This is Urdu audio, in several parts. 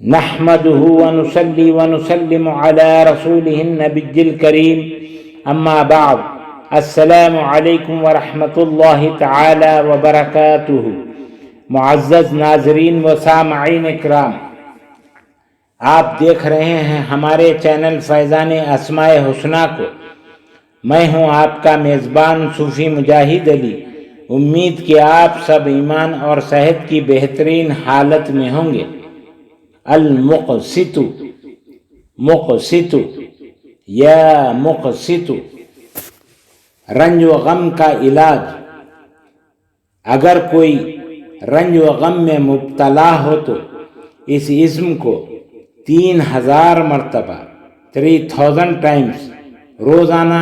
نحمده ونصلي ونسلم على رسوله النبي الكريم اما بعد السلام علیکم ورحمۃ اللہ تعالی وبرکاتہ۔ معزز ناظرین و سامعین اکرام، آپ دیکھ رہے ہیں ہمارے چینل فیضان اسماء حسنی کو۔ میں ہوں آپ کا میزبان صوفی مجاہد علی۔ امید کہ آپ سب ایمان اور صحت کی بہترین حالت میں ہوں گے۔ المقسط، مقسط یا مقسط، رنج و غم کا علاج۔ اگر کوئی رنج و غم میں مبتلا ہو تو اس اسم کو 3000 مرتبہ 3000 ٹائمز روزانہ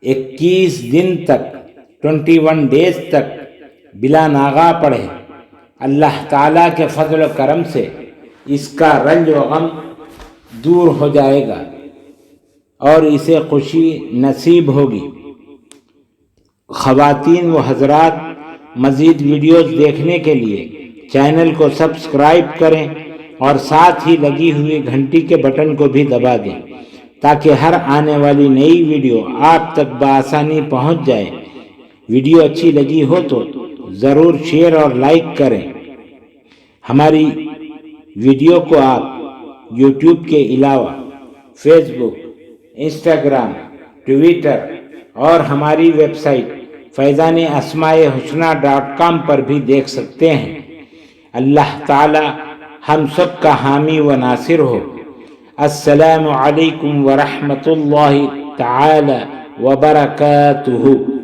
21 دن تک 21 ڈیز تک بلا ناغہ پڑھے۔ اللہ تعالیٰ کے فضل و کرم سے اس کا رنج و غم دور ہو جائے گا اور اسے خوشی نصیب ہوگی۔ خواتین و حضرات، مزید ویڈیوز دیکھنے کے لیے چینل کو سبسکرائب کریں اور ساتھ ہی لگی ہوئی گھنٹی کے بٹن کو بھی دبا دیں تاکہ ہر آنے والی نئی ویڈیو آپ تک بآسانی پہنچ جائے۔ ویڈیو اچھی لگی ہو تو ضرور شیئر اور لائک کریں۔ ہماری ویڈیو کو آپ یوٹیوب کے علاوہ فیس بک، انسٹاگرام، ٹویٹر اور ہماری ویب سائٹ فیضان اسماء حسنی.com پر بھی دیکھ سکتے ہیں۔ اللہ تعالی ہم سب کا حامی و ناصر ہو۔ السلام علیکم ورحمۃ اللہ تعالی وبرکاتہ۔